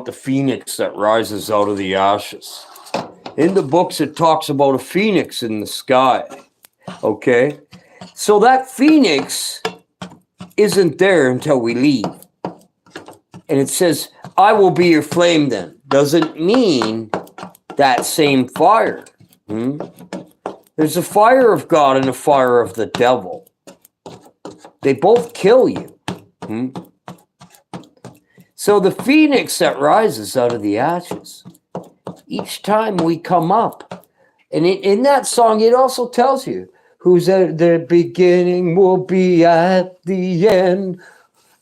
about the phoenix that rises out of the ashes. In the books, it talks about a phoenix in the sky. Okay? So that phoenix isn't there until we leave. And it says, I will be your flame then. Doesn't mean that same fire. There's a fire of God and a fire of the devil. They both kill you. So the phoenix that rises out of the ashes, each time we come up, and in that song, it also tells you, who's at the beginning will be at the end.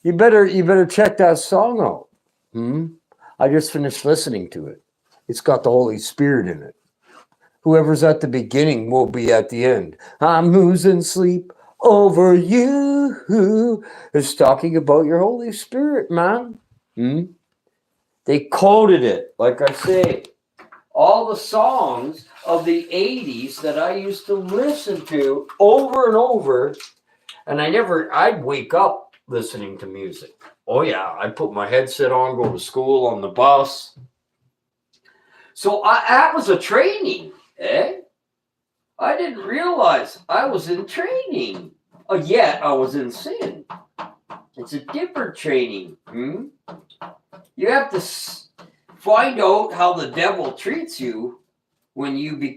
You better check that song out. I just finished listening to it. It's got the Holy Spirit in it. Whoever's at the beginning will be at the end. I'm losing sleep over you. It's talking about your Holy Spirit, man. They quoted it, like I say. All the songs of the 80s that I used to listen to over and over, and I'd wake up listening to music. Oh yeah, I'd put my headset on, go to school on the bus. So that was a training, I didn't realize I was in training. Yet I was in sin. It's a different training. You have to find out how the devil treats you when you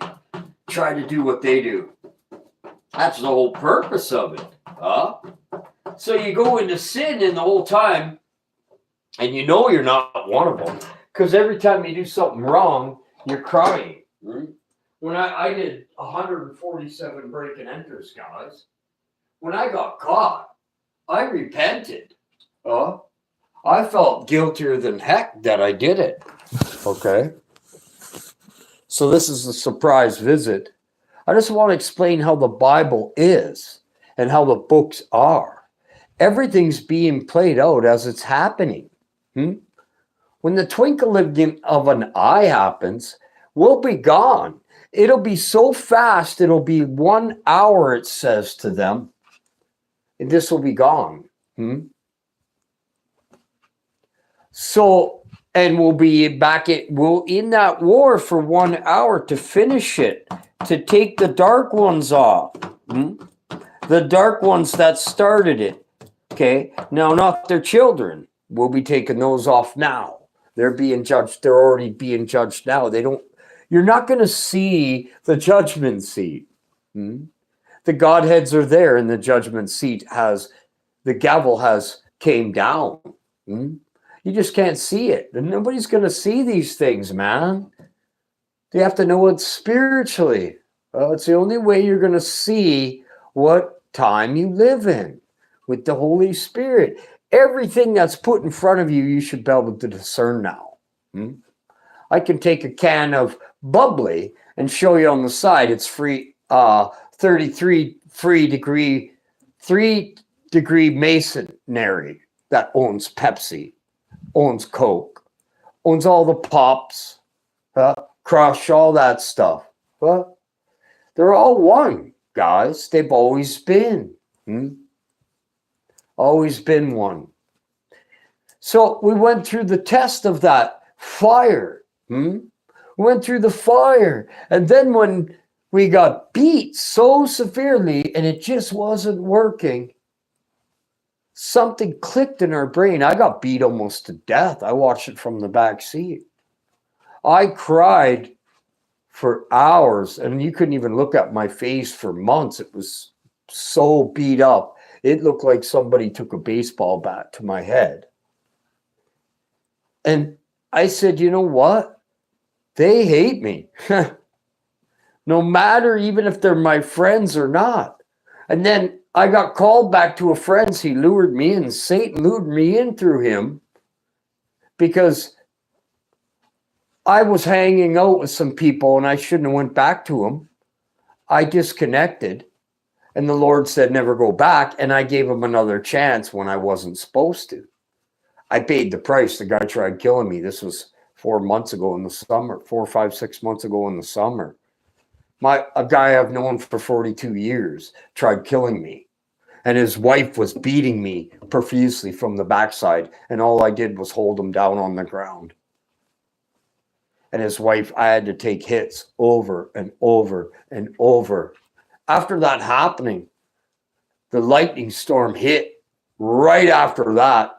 try to do what they do. That's the whole purpose of it. So you go into sin in the whole time, and you know you're not one of them, because every time you do something wrong, you're crying. When I did 147 break and enters, guys, when I got caught, I repented. I felt guiltier than heck that I did it. Okay. So this is a surprise visit. I just want to explain how the Bible is and how the books are. Everything's being played out as it's happening. When the twinkle of an eye happens, we'll be gone. It'll be so fast, it'll be 1 hour, it says to them. And this will be gone. So, and we'll be back we'll in that war for 1 hour to finish it, to take the dark ones off. The dark ones that started it. Okay, now not their children. We'll be taking those off now. They're being judged. They're already being judged now. You're not going to see the judgment seat. The Godheads are there, and the judgment seat the gavel has came down. You just can't see it. And nobody's going to see these things, man. You have to know it spiritually. It's the only way you're going to see what time you live in with the Holy Spirit. Everything that's put in front of you, you should be able to discern now. I can take a can of bubbly and show you on the side it's free, 33 3-degree masonry that owns Pepsi, owns Coke, owns all the pops, Crush, all that stuff. They're all one, guys. They've always been. Always been one. So we went through the test of that fire. We went through the fire. And then when we got beat so severely and it just wasn't working, something clicked in our brain. I got beat almost to death. I watched it from the back seat. I cried for hours, and you couldn't even look at my face for months. It was so beat up. It looked like somebody took a baseball bat to my head. And I said, you know what? They hate me. No matter even if they're my friends or not. And then I got called back to a friend's. He lured me in. Satan lured me in through him because I was hanging out with some people and I shouldn't have went back to them. I disconnected and the Lord said, never go back. And I gave him another chance when I wasn't supposed to. I paid the price. The guy tried killing me. This was 4 months ago in the summer, 4, 5, 6 months ago in the summer. A guy I've known for 42 years tried killing me. And his wife was beating me profusely from the backside. And all I did was hold him down on the ground. and his wife, I had to take hits over and over and over. After that happening, the lightning storm hit right after that.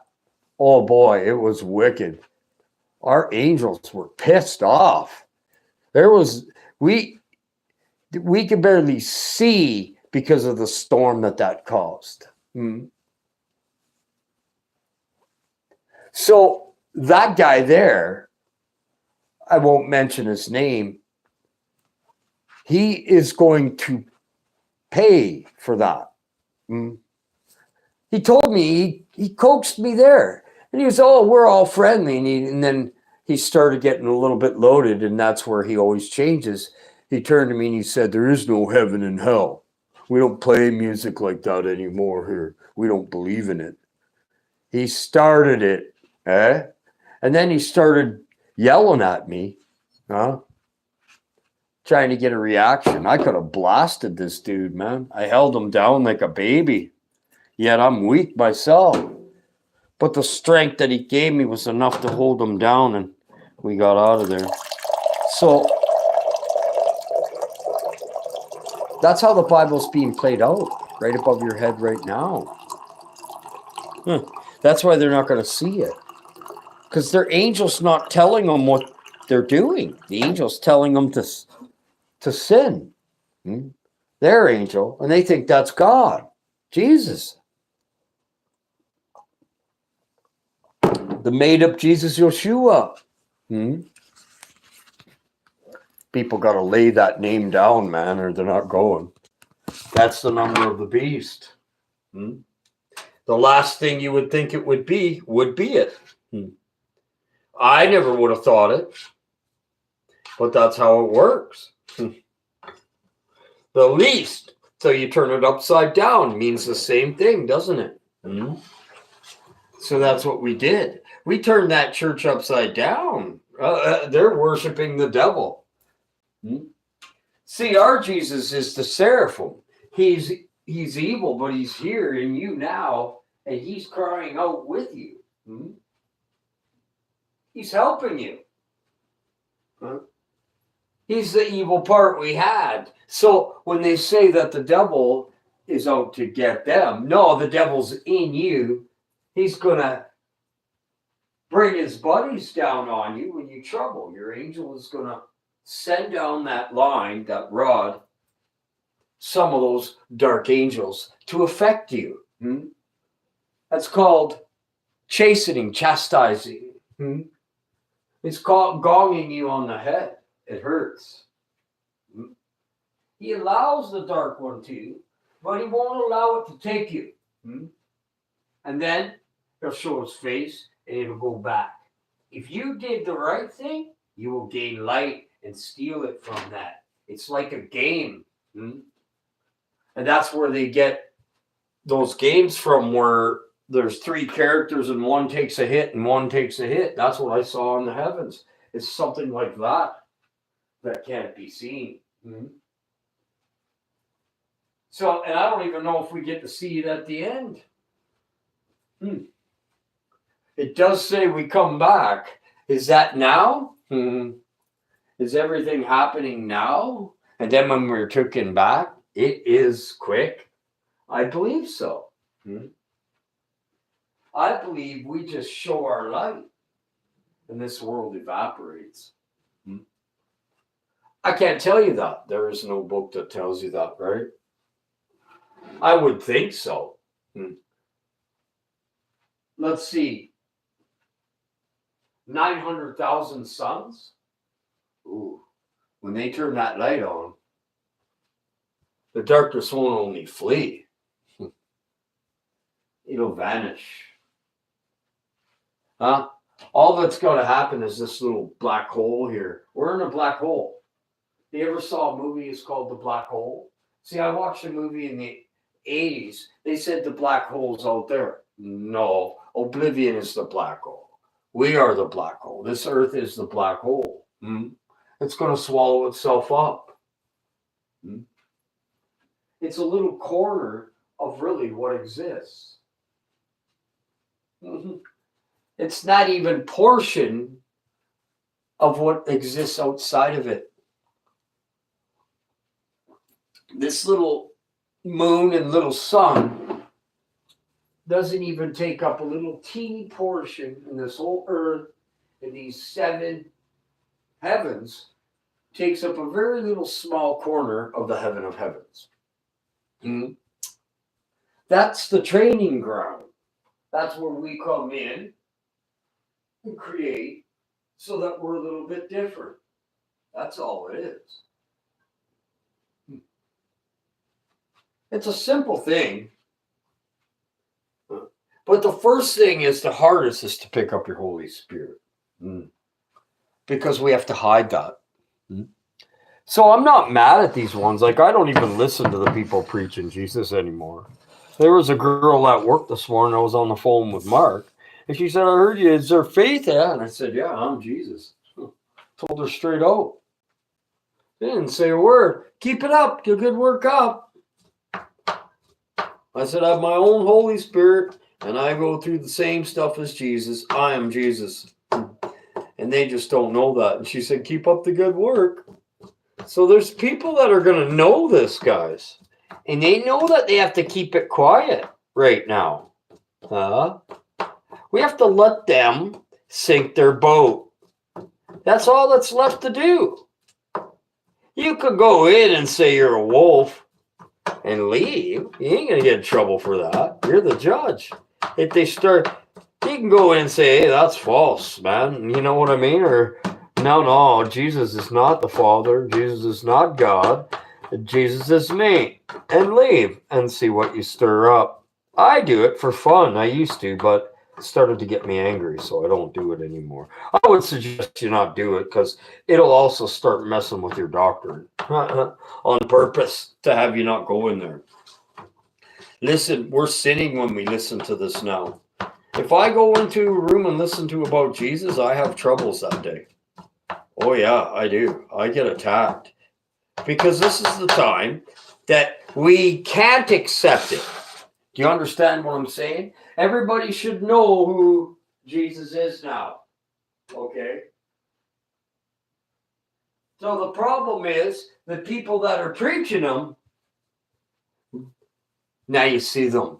Oh boy, it was wicked. Our angels were pissed off. We could barely see because of the storm that caused. So that guy there, I won't mention his name, he is going to pay for that. He told me, he coaxed me there. And he was, oh, we're all friendly. And then he started getting a little bit loaded, and that's where he always changes. He turned to me and he said, there is no heaven and hell. We don't play music like that anymore here. We don't believe in it. He started it, and then he started yelling at me, trying to get a reaction. I could have blasted this dude, man. I held him down like a baby, yet I'm weak myself. But the strength that he gave me was enough to hold him down, and we got out of there. So that's how the Bible's being played out, right above your head right now. That's why they're not going to see it. Because their angel's not telling them what they're doing. The angel's telling them to sin. Their angel, and they think that's God, Jesus. The made-up Jesus Yeshua. People got to lay that name down, man, or they're not going. That's the number of the beast. The last thing you would think it would be it. I never would have thought it, but that's how it works. The least, so you turn it upside down, means the same thing, doesn't it? So that's what we did. We turned that church upside down. They're worshiping the devil. See, our Jesus is the seraphim. He's evil, but he's here in you now, and he's crying out with you. He's helping you. He's the evil part we had. So when they say that the devil is out to get them, no, the devil's in you. He's going to bring his buddies down on you when you trouble. Your angel is going to send down that line, that rod, some of those dark angels to affect you. That's called chastening, chastising. It's called gonging you on the head. It hurts. He allows the dark one to, but he won't allow it to take you. And then he'll show his face and it'll go back. If you did the right thing, you will gain light and steal it from that. It's like a game. And that's where they get those games from, where there's three characters and one takes a hit and one takes a hit. That's what I saw in the heavens. It's something like that can't be seen. So, and I don't even know if we get to see it at the end. It does say we come back. Is that now? Is everything happening now? And then when we're taken back, it is quick. I believe so. I believe we just show our light and this world evaporates. I can't tell you that. There is no book that tells you that, right? I would think so. Let's see. 900,000 suns. Ooh, when they turn that light on, the darkness won't only flee. It'll vanish. All that's going to happen is this little black hole here. We're in a black hole. You ever saw a movie? It's called The Black Hole. See, I watched a movie in the 80s. They said the black hole's out there. No, oblivion is the black hole. We are the black hole. This earth is the black hole. It's going to swallow itself up. It's a little corner of really what exists. It's not even portion of what exists outside of it. This little moon and little sun doesn't even take up a little teeny portion in this whole earth and these 7 heavens takes up a very little small corner of the heaven of heavens. That's the training ground. That's where we come in and create so that we're a little bit different. That's all it is. It's a simple thing. But the first thing is the hardest is to pick up your Holy Spirit. Because we have to hide that. So I'm not mad at these ones. Like, I don't even listen to the people preaching Jesus anymore. There was a girl at work this morning. I was on the phone with Mark. And she said, I heard you. Is there faith? Yeah. And I said, yeah, I'm Jesus. Told her straight out. They didn't say a word. Keep it up. Get good work up. I said, I have my own Holy Spirit. And I go through the same stuff as Jesus. I am Jesus. And they just don't know that. And she said, keep up the good work. So there's people that are going to know this, guys. And they know that they have to keep it quiet right now. We have to let them sink their boat. That's all that's left to do. You could go in and say you're a wolf and leave. You ain't going to get in trouble for that. You're the judge. If they start, you can go in and say, hey, that's false, man. You know what I mean? Or, no, Jesus is not the Father. Jesus is not God. Jesus is me. And leave and see what you stir up. I do it for fun. I used to, but it started to get me angry, so I don't do it anymore. I would suggest you not do it because it'll also start messing with your doctrine on purpose to have you not go in there. Listen, we're sinning when we listen to this now. If I go into a room and listen to about Jesus, I have troubles that day. Oh, yeah, I do. I get attacked. Because this is the time that we can't accept it. Do you understand what I'm saying? Everybody should know who Jesus is now. Okay? So the problem is the people that are preaching him, now you see them.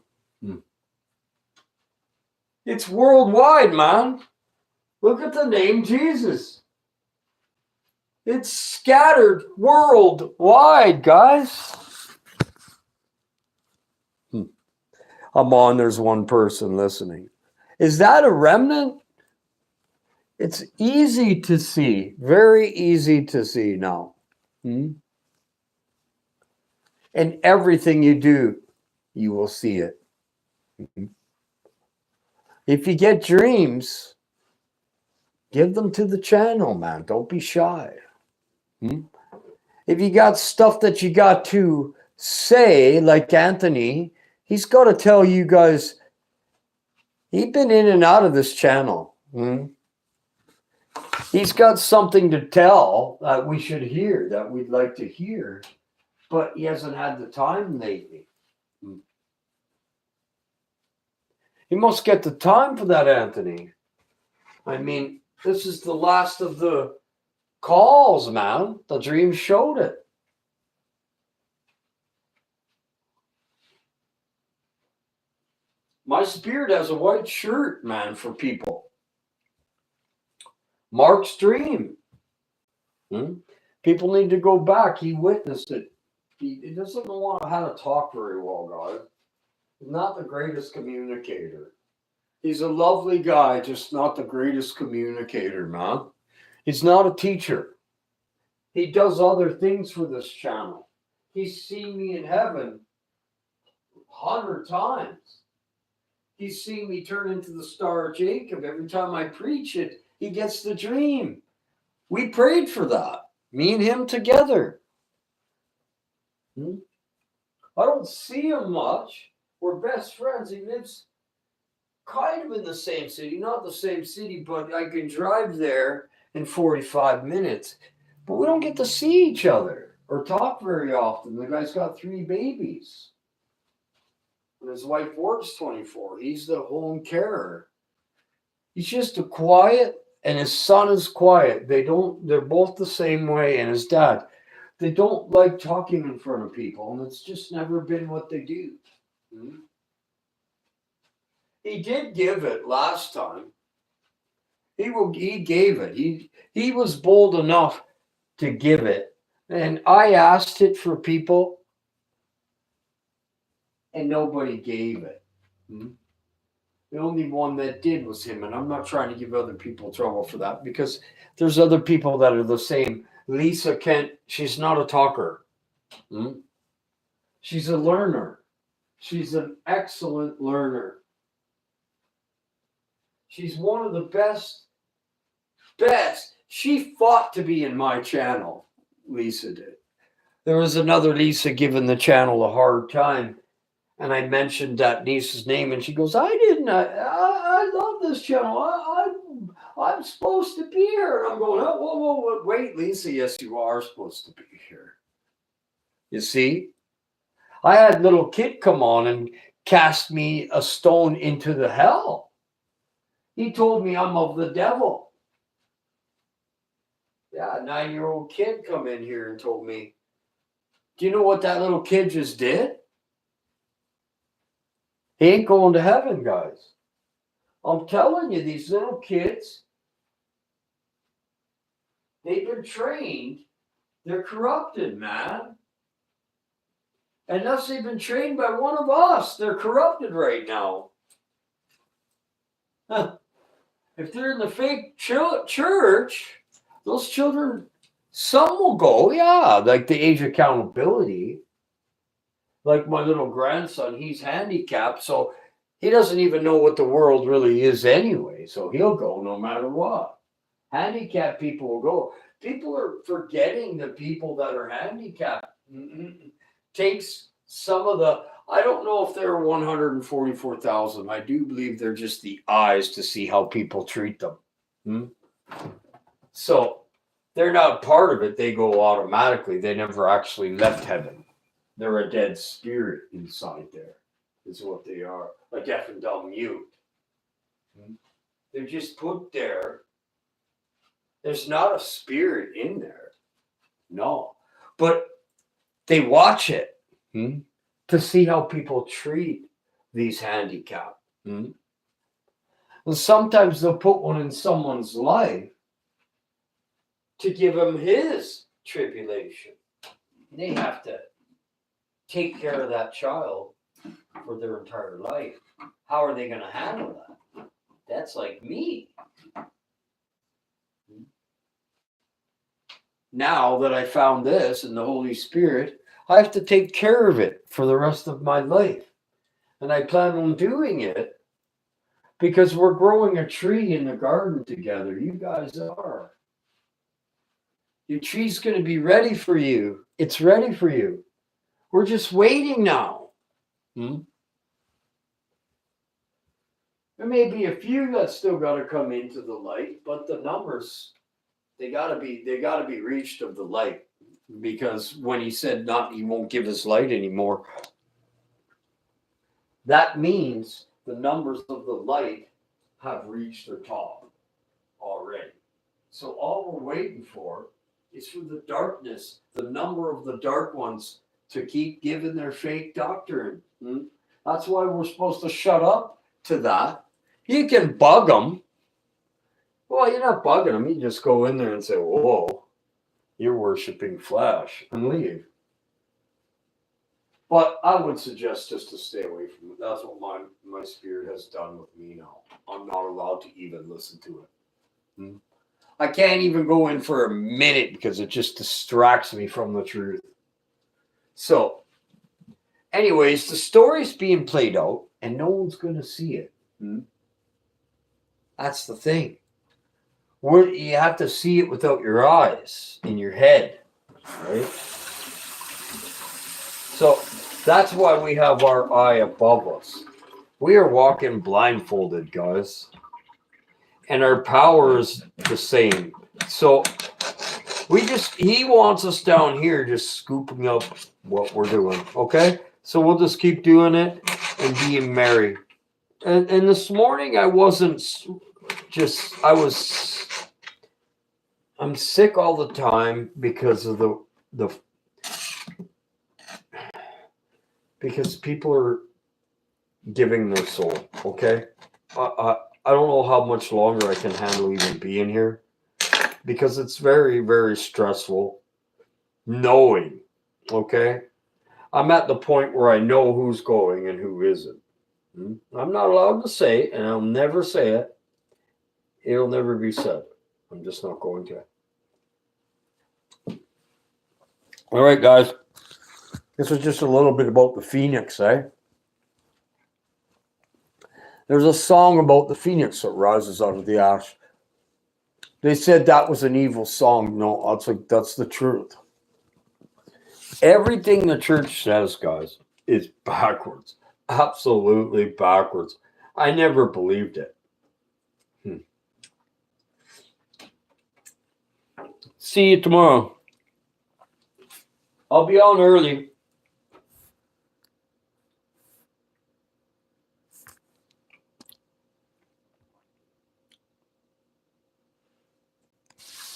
It's worldwide, man. Look at the name Jesus. It's scattered worldwide, guys. I'm on, there's one person listening. Is that a remnant? It's easy to see. Very easy to see now. And everything you do, you will see it. If you get dreams, give them to the channel, man. Don't be shy. If you got stuff that you got to say, like Anthony, he's got to tell you guys, he's been in and out of this channel. He's got something to tell that we should hear, that we'd like to hear, but he hasn't had the time lately. You must get the time for that, Anthony. I mean, this is the last of the calls, man. The dream showed it. My spirit has a white shirt, man, for people. Mark's dream. People need to go back. He witnessed it. He doesn't know how to talk very well, guys. He's not the greatest communicator. He's a lovely guy, just not the greatest communicator, man. He's not a teacher. He does other things for this channel. He's seen me in heaven 100 times. He's seen me turn into the Star of Jacob. Every time I preach it, he gets the dream. We prayed for that. Me and him together. I don't see him much. We're best friends. He lives kind of in the same city. Not the same city, but I can drive there in 45 minutes. But we don't get to see each other or talk very often. The guy's got 3 babies. And his wife works 24. He's the home carer. He's just a quiet and his son is quiet. They're both the same way, and his dad. They don't like talking in front of people, and it's just never been what they do. Hmm? He did give it last time. He gave it. He was bold enough to give it. And I asked it for people, and nobody gave it. Hmm? The only one that did was him, and I'm not trying to give other people trouble for that because there's other people that are the same. Lisa Kent, she's not a talker. Hmm? She's a learner. She's an excellent learner. She's one of the best. She fought to be in my channel. Lisa did. There was another Lisa giving the channel a hard time. And I mentioned that niece's name, and she goes, I didn't. I love this channel. I'm supposed to be here. And I'm going, oh, whoa, wait, Lisa. Yes, you are supposed to be here. You see? I had little kid come on and cast me a stone into the hell. He told me I'm of the devil. Yeah, a 9-year-old kid come in here and told me, do you know what that little kid just did? He ain't going to heaven, guys. I'm telling you, these little kids, they've been trained. They're corrupted, man. Unless they've been trained by one of us, they're corrupted right now. Huh. If they're in the fake church, those children, some will go, yeah, like the age of accountability. Like my little grandson, he's handicapped, so he doesn't even know what the world really is anyway. So he'll go no matter what. Handicapped people will go. People are forgetting the people that are handicapped. Takes some of the, I don't know if there are 144,000. I do believe they're just the eyes to see how people treat them. So they're not part of it. They go automatically. They never actually left heaven. They're a dead spirit inside there, is what they are. A deaf and dumb mute. They're just put there. There's not a spirit in there. No. But they watch it to see how people treat these handicapped. And sometimes they'll put one in someone's life to give him his tribulation. They have to take care of that child for their entire life. How are they going to handle that? That's like me. Now that I found this and the Holy Spirit, I have to take care of it for the rest of my life. And I plan on doing it because we're growing a tree in the garden together. You guys are. Your tree's going to be ready for you. It's ready for you. We're just waiting now. There may be a few that still got to come into the light, but the numbers, they gotta be reached of the light, because when he said he won't give his light anymore, that means the numbers of the light have reached their top already. So all we're waiting for is for the darkness, the number of the dark ones, to keep giving their fake doctrine. That's why we're supposed to shut up to that. You can bug them. Well, you're not bugging them. You just go in there and say, whoa, you're worshiping flesh, and leave. But I would suggest just to stay away from it. That's what my spirit has done with me now. I'm not allowed to even listen to it. I can't even go in for a minute because it just distracts me from the truth. So, anyways, the story's being played out and no one's going to see it. That's the thing. You have to see it without your eyes, in your head, right? So that's why we have our eye above us. We are walking blindfolded, guys. And our power is the same. So he wants us down here just scooping up what we're doing, okay? So we'll just keep doing it and being merry. And this morning I was I'm sick all the time because of because people are giving their soul. Okay, I don't know how much longer I can handle even being here because it's very, very stressful knowing. Okay, I'm at the point where I know who's going and who isn't. I'm not allowed to say it, and I'll never say it. It'll never be said. I'm just not going to. All right, guys. This was just a little bit about the Phoenix, eh? There's a song about the Phoenix that rises out of the ash. They said that was an evil song. No, that's the truth. Everything the church says, guys, is backwards. Absolutely backwards. I never believed it. See you tomorrow. I'll be on early.